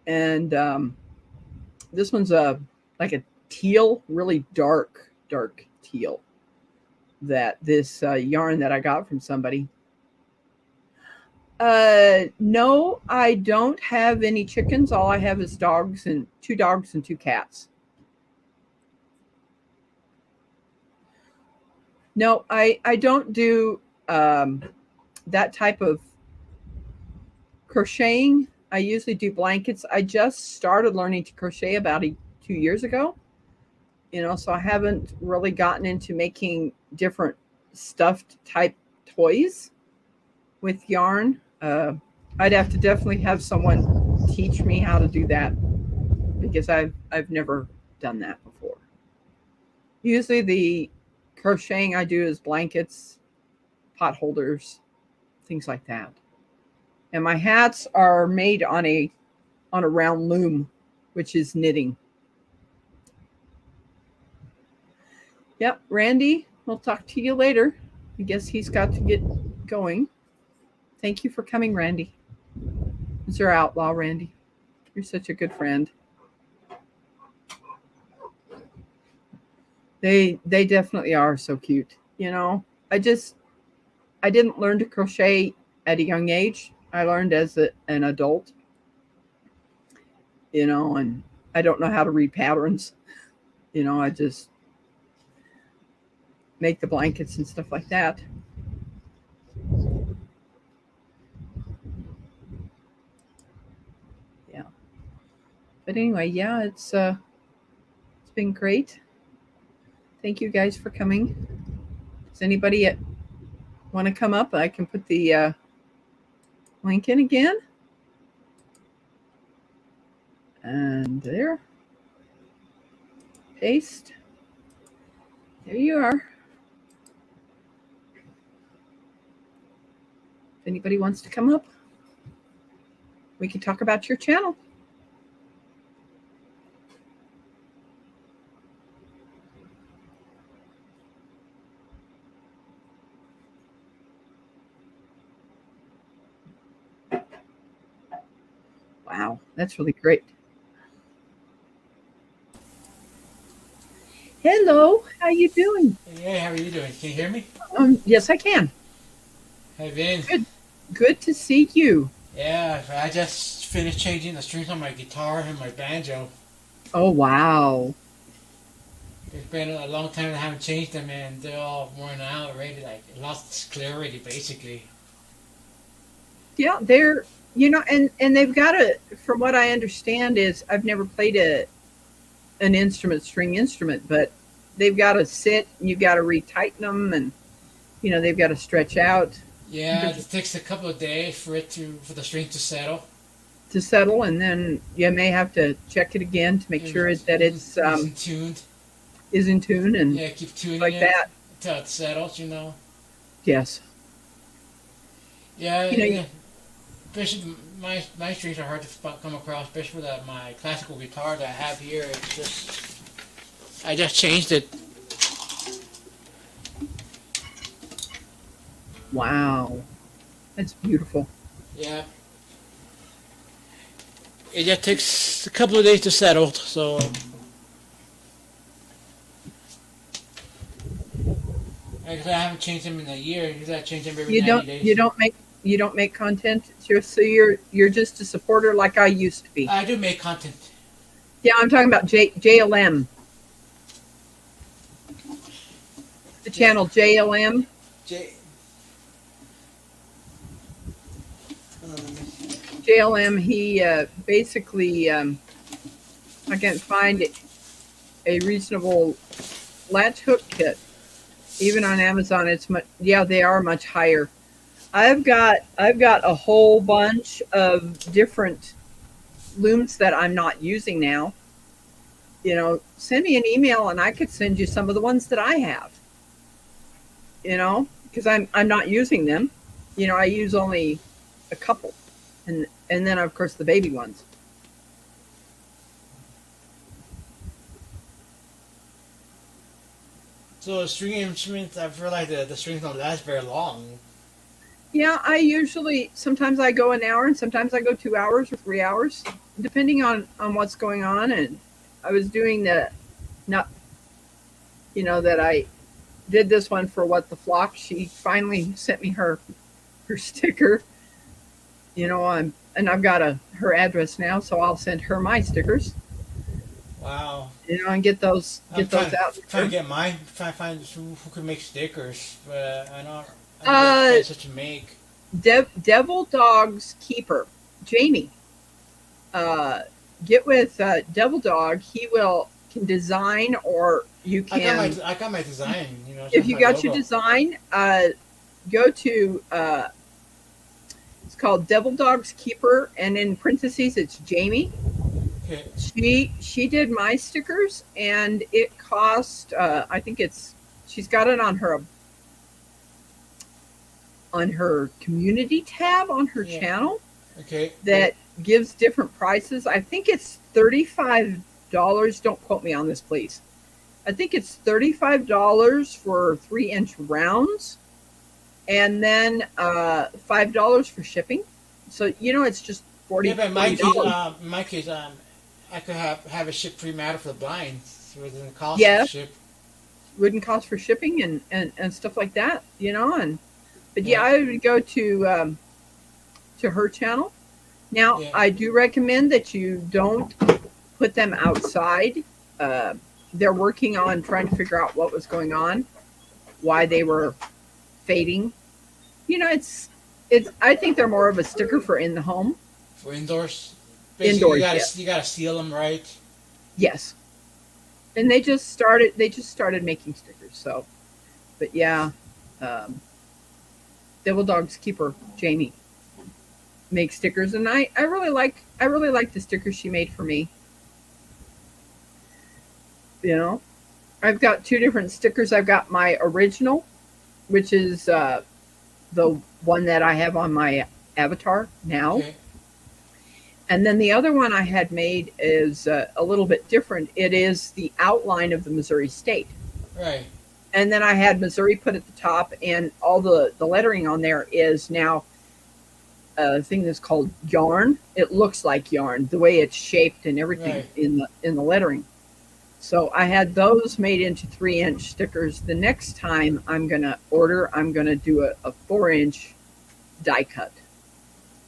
Speaker 1: And this one's like a teal, really dark teal. That this yarn that I got from somebody. No, I don't have any chickens. All I have is two dogs and two cats. No, I don't do that type of crocheting. I usually do blankets. I just started learning to crochet about 2 years ago. So I haven't really gotten into making different stuffed type toys with yarn. I'd have to definitely have someone teach me how to do that because I've never done that before. Usually the crocheting I do is blankets, pot holders, things like that. And my hats are made on a round loom, which is knitting. Yep, Randy, we'll talk to you later. I guess he's got to get going. Thank you for coming, Randy. You're outlaw, Randy. You're such a good friend. They definitely are so cute. I didn't learn to crochet at a young age. I learned as an adult. And I don't know how to read patterns. I just make the blankets and stuff like that. Yeah. But anyway, yeah, it's been great. Thank you guys for coming. Does anybody want to come up? I can put the link in again. And there. Paste. There you are. If anybody wants to come up, we can talk about your channel. Wow, that's really great. Hello, how you doing?
Speaker 6: Hey, how are you doing? Can you hear me?
Speaker 1: Yes, I can.
Speaker 6: Hey, Vin.
Speaker 1: Good to see you.
Speaker 6: Yeah, I just finished changing the strings on my guitar and my banjo.
Speaker 1: Oh wow.
Speaker 6: It's been a long time I haven't changed them, and they're all worn out already. Like lost clarity, basically.
Speaker 1: Yeah, they're and they've got a. From what I understand is I've never played an instrument, string instrument, but they've got to sit. And you've got to retighten them, and they've got to stretch out
Speaker 6: Yeah, it takes a couple of days for the string to settle.
Speaker 1: to settle, and then you may have to check it again to make sure that it's
Speaker 6: Isn't tuned.
Speaker 1: is in tune and
Speaker 6: Yeah, keep tuning
Speaker 1: like
Speaker 6: it
Speaker 1: that.
Speaker 6: until it settles.
Speaker 1: Yes.
Speaker 6: Yeah,
Speaker 1: You know,
Speaker 6: yeah. Especially my strings are hard to come across, especially with my classical guitar that I have here. It's just I just changed it.
Speaker 1: Wow, that's beautiful.
Speaker 6: Yeah. It just takes a couple of days to settle, so actually I haven't changed them in a year. Usually I change them every
Speaker 1: You
Speaker 6: 90
Speaker 1: don't
Speaker 6: days.
Speaker 1: you don't make content. So you're just a supporter like I used to be.
Speaker 6: I do make content.
Speaker 1: Yeah, I'm talking about JLM, the channel JLM.
Speaker 6: J-
Speaker 1: JLM. He basically I can't find a reasonable latch hook kit. Even on Amazon, it's much. Yeah, they are much higher. I've got a whole bunch of different looms that I'm not using now. Send me an email and I could send you some of the ones that I have. Because I'm not using them. I use only a couple, and then of course the baby ones.
Speaker 6: So string instruments, I feel like the strings don't last very long.
Speaker 1: Yeah, I usually sometimes I go an hour and sometimes I go 2 hours or 3 hours, depending on what's going on. And I was doing the not that I did this one for What the Flock. She finally sent me her sticker. And I've got her address now, so I'll send her my stickers.
Speaker 6: Wow.
Speaker 1: And get those
Speaker 6: I'm
Speaker 1: out.
Speaker 6: trying to get mine. Trying to find who can make stickers, but I know
Speaker 1: Uh,
Speaker 6: such a make.
Speaker 1: Devil Dog's Keeper, Jamie. Uh, get with Devil Dog. He can design, or you can.
Speaker 6: I got my design.
Speaker 1: If you
Speaker 6: my
Speaker 1: got your
Speaker 6: logo.
Speaker 1: design, go to. It's called Devil Dog's Keeper, and in parentheses, it's Jamie.
Speaker 6: Okay.
Speaker 1: She did my stickers, and it cost. I think she's got it on her community tab on her channel
Speaker 6: Okay.
Speaker 1: that gives different prices. I think it's $35. Don't quote me on this, please. I think it's $35 for 3-inch rounds, and then $5 for shipping. So it's just $40.
Speaker 6: Yeah, but in my case, I could have it shipped pre-matter for the blinds within the cost
Speaker 1: Yeah.
Speaker 6: of ship.
Speaker 1: Wouldn't cost for shipping and stuff like that, but
Speaker 6: Yeah.
Speaker 1: I would go to her channel. Now,
Speaker 6: Yeah.
Speaker 1: I do recommend that you don't put them outside. They're working on trying to figure out what was going on, why they were fading. It's I think they're more of a sticker for in the home.
Speaker 6: For indoors.
Speaker 1: Indoors,
Speaker 6: You gotta seal them right.
Speaker 1: Yes. And they just started making stickers. So, but yeah, Devil Dog's Keeper Jamie makes stickers, and I really like the stickers she made for me. I've got 2 different stickers. I've got my original, which is the one that I have on my avatar now.
Speaker 6: Okay.
Speaker 1: And then the other one I had made is a little bit different. It is the outline of the Missouri state.
Speaker 6: Right.
Speaker 1: And then I had Missouri put at the top, and all the lettering on there is now a thing that's called yarn. It looks like yarn, the way it's shaped and everything
Speaker 6: Right.
Speaker 1: in the lettering. So I had those made into 3-inch stickers. The next time I'm going to do a 4-inch die cut.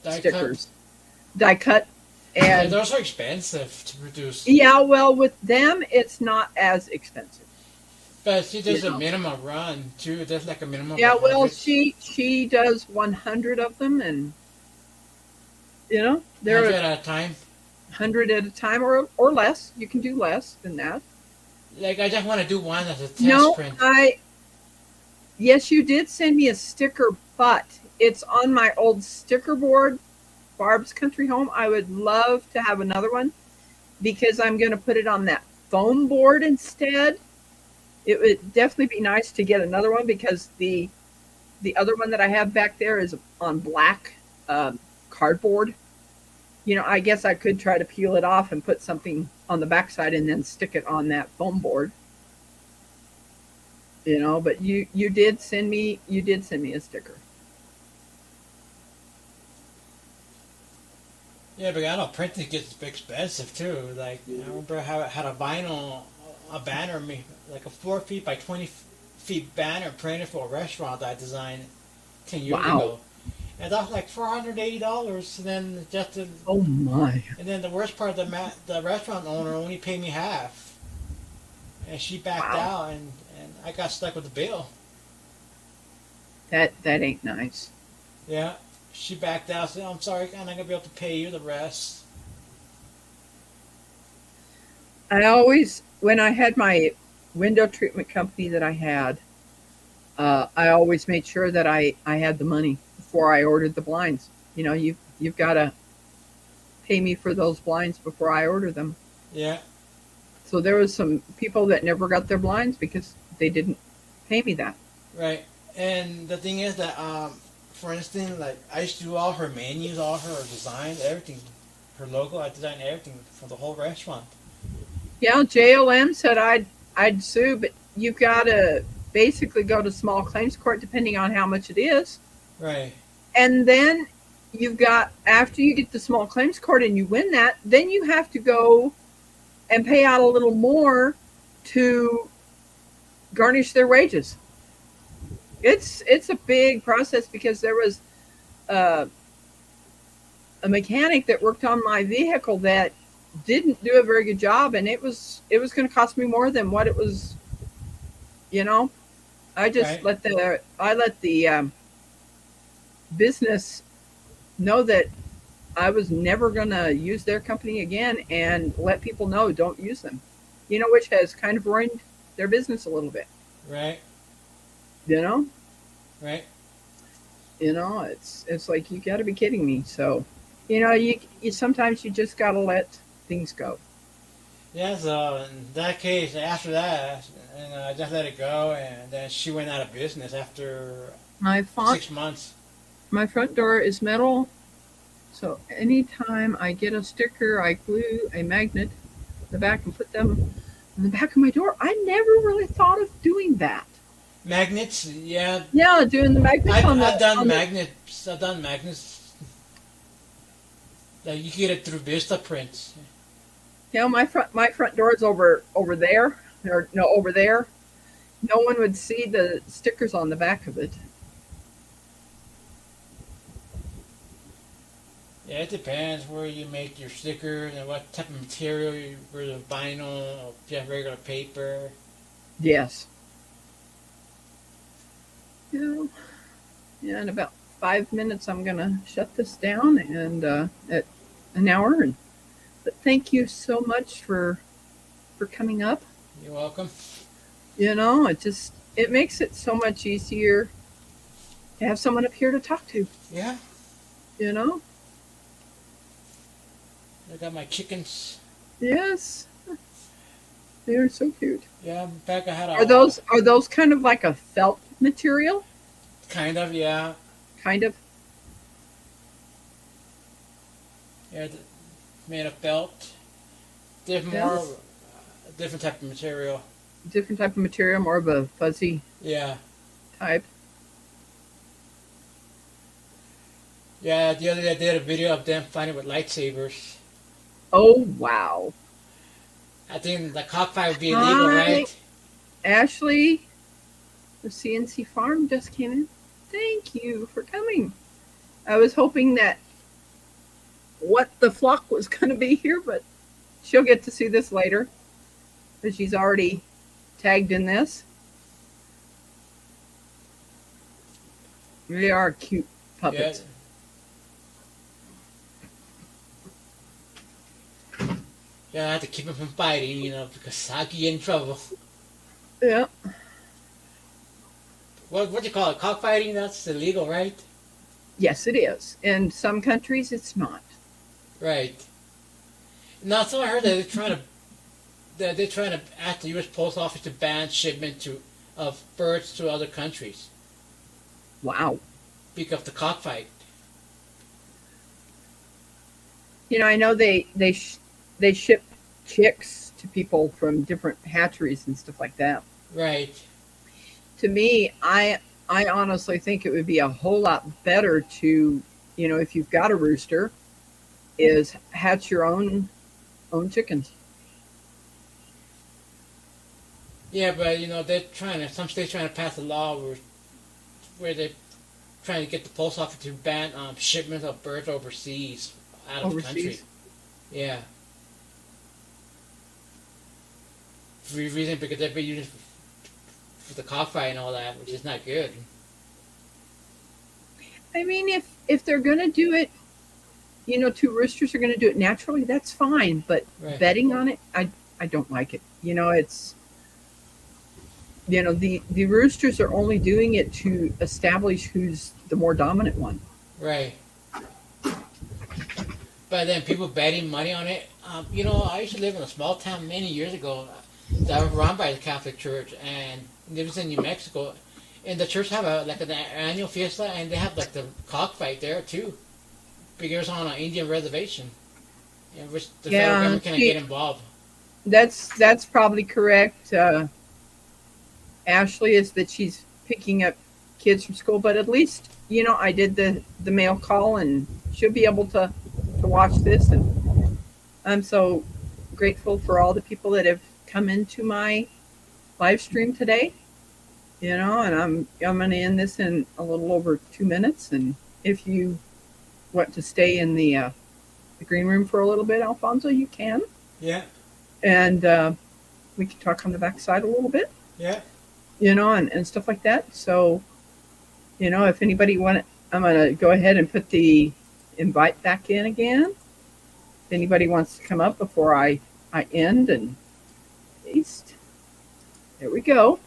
Speaker 6: Die
Speaker 1: stickers. Die cut.
Speaker 6: Yeah,
Speaker 1: And
Speaker 6: those are expensive to produce.
Speaker 1: yeah, well, with them, it's not as expensive.
Speaker 6: But see, there's
Speaker 1: You
Speaker 6: a
Speaker 1: know?
Speaker 6: minimum run too. There's like a minimum
Speaker 1: Yeah,
Speaker 6: of
Speaker 1: well,
Speaker 6: 100.
Speaker 1: she does 100 of them, and they're
Speaker 6: 100 at a time.
Speaker 1: 100 at a time or less. You can do less than that.
Speaker 6: Like I just want to do one as a test
Speaker 1: No,
Speaker 6: print.
Speaker 1: yes, you did send me a sticker, but it's on my old sticker board, Barb's Country Home. I would love to have another one because I'm going to put it on that foam board instead. It would definitely be nice to get another one because the other one that I have back there is on black cardboard. I guess I could try to peel it off and put something on the backside and then stick it on that foam board. But you did send me a sticker.
Speaker 6: Yeah, but I know printing gets expensive too. Like I remember how I had a banner, like a 4 feet by 20 feet banner printed for a restaurant that I designed 10 years
Speaker 1: Wow.
Speaker 6: ago, and that was like $480. And then
Speaker 1: Oh my!
Speaker 6: and then the worst part, the restaurant owner only paid me half, and she backed
Speaker 1: Wow.
Speaker 6: out, and I got stuck with the bill.
Speaker 1: That ain't nice.
Speaker 6: Yeah, she backed out. Said, "I'm sorry, I'm not gonna be able to pay you the rest."
Speaker 1: When I had my window treatment company that I had, I always made sure that I had the money before I ordered the blinds. You've got to pay me for those blinds before I order them.
Speaker 6: Yeah.
Speaker 1: So there was some people that never got their blinds because they didn't pay me that.
Speaker 6: Right. And the thing is that, for instance, like I used to do all her menus, all her designs, everything, her logo. I designed everything for the whole restaurant.
Speaker 1: Yeah, JLM said I'd sue, but you've got to basically go to small claims court depending on how much it is.
Speaker 6: Right.
Speaker 1: And then after you get the small claims court and you win that, then you have to go and pay out a little more to garnish their wages. It's a big process because there was a mechanic that worked on my vehicle that didn't do a very good job, and it was going to cost me more than what it was. I just
Speaker 6: Right.
Speaker 1: let the business know that I was never going to use their company again, and let people know don't use them. Which has kind of ruined their business a little bit.
Speaker 6: Right. Right.
Speaker 1: It's like you got to be kidding me. So, you sometimes you just got to let things go.
Speaker 6: Yeah. So in that case, after that, I just let it go, and then she went out of business after
Speaker 1: My
Speaker 6: 6 months.
Speaker 1: My front door is metal, so anytime I get a sticker, I glue a magnet to the back and put them on the back of my door. I never really thought of doing that.
Speaker 6: Magnets. Yeah.
Speaker 1: Yeah, doing the magnets
Speaker 6: I've done magnets. I've done magnets. Like you can get it through Vista prints.
Speaker 1: My front door is over there, or no, over there. No one would see the stickers on the back of it.
Speaker 6: Yeah, it depends where you make your stickers and what type of material, whether vinyl or just regular paper.
Speaker 1: Yes. In about 5 minutes, I'm gonna shut this down, and at an hour. But thank you so much for coming up.
Speaker 6: You're welcome.
Speaker 1: It makes it so much easier to have someone up here to talk to.
Speaker 6: Yeah. I got my chickens.
Speaker 1: Yes, they are so cute.
Speaker 6: Yeah, in fact, I had
Speaker 1: Are those kind of like a felt material?
Speaker 6: Kind of, yeah.
Speaker 1: Kind of.
Speaker 6: Yeah, made of felt. Different type of material.
Speaker 1: Different type of material, more of a fuzzy
Speaker 6: Yeah.
Speaker 1: type.
Speaker 6: Yeah, the other day I did a video of them fighting with lightsabers.
Speaker 1: Oh, wow.
Speaker 6: I think the cockfight would be illegal, right?
Speaker 1: Ashley, the CNC farm just came in. Thank you for coming. I was hoping that what the flock was going to be here, but she'll get to see this later because she's already tagged in this. They are cute puppets.
Speaker 6: Yeah, I have to keep him from fighting, because I'll get in trouble.
Speaker 1: Yeah.
Speaker 6: What do you call it? Cockfighting? That's illegal, right?
Speaker 1: Yes, it is. In some countries, it's not.
Speaker 6: Right. Now, so I heard that they're trying to ask the U.S. Post Office to ban shipment of birds to other countries
Speaker 1: Wow.
Speaker 6: because of the cockfight.
Speaker 1: I know they ship chicks to people from different hatcheries and stuff like that.
Speaker 6: Right.
Speaker 1: To me, I honestly think it would be a whole lot better to, if you've got a rooster, is hatch your own chickens.
Speaker 6: Yeah, but some states trying to pass a law where they're trying to get the post office to ban shipments of birds overseas out of the country. Yeah. For reason because they've been using for the cockfight and all that, which is not good.
Speaker 1: I mean, if they're gonna do it, two roosters are gonna do it naturally, that's fine. But betting on it, I don't like it. It's the roosters are only doing it to establish who's the more dominant one.
Speaker 6: Right. But then people betting money on it. I used to live in a small town many years ago that was run by the Catholic Church, and it was in New Mexico. And the church have an annual fiesta, and they have the cockfight there too, because on an Indian reservation, in which the federal government can't get involved.
Speaker 1: That's probably correct. Ashley is that she's picking up kids from school, but at least I did the mail call, and she'll be able to watch this, and I'm so grateful for all the people that have come into my live stream today. And I'm going to end this in a little over 2 minutes, and if you want to stay in the green room for a little bit, Alfonso, you can.
Speaker 6: Yeah.
Speaker 1: And we can talk on the backside a little bit.
Speaker 6: Yeah.
Speaker 1: And stuff like that. So, if anybody I'm going to go ahead and put the invite back in again. If anybody wants to come up before I end and paste. There we go.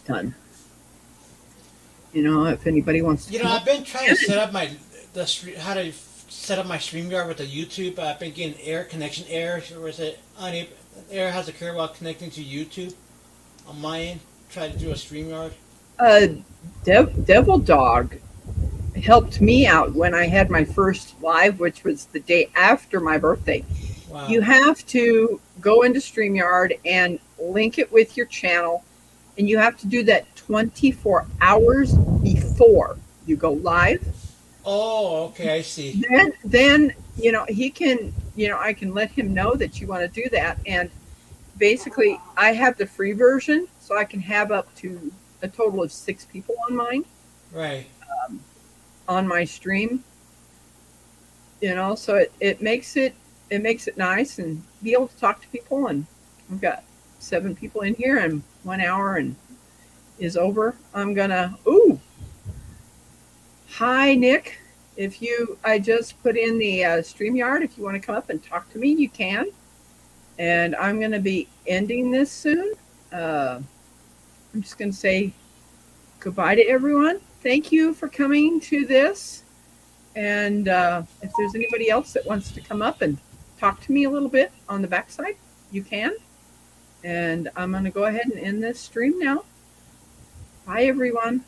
Speaker 1: Done. If anybody wants to
Speaker 6: I've been trying to set up how to set up my StreamYard with the YouTube. I've been getting errors, or is it error has occurred while connecting to YouTube on my end. Try to do a StreamYard.
Speaker 1: Devil Dog helped me out when I had my first live, which was the day after my birthday.
Speaker 6: Wow.
Speaker 1: You have to go into StreamYard and link it with your channel, and you have to do that 24 hours before you go live.
Speaker 6: Oh, okay, I see.
Speaker 1: Then he can, I can let him know that you want to do that, and basically I have the free version, so I can have up to a total of 6 people on mine.
Speaker 6: Right.
Speaker 1: On my stream, so it makes it nice and be able to talk to people. And I've got 7 people in here, and 1 hour and is over. I'm gonna hi Nick, I just put in the StreamYard. If you want to come up and talk to me, you can. And I'm gonna be ending this soon. I'm just gonna say goodbye to everyone. Thank you for coming to this. And if there's anybody else that wants to come up and talk to me a little bit on the backside, you can. And I'm going to go ahead and end this stream now. Bye, everyone.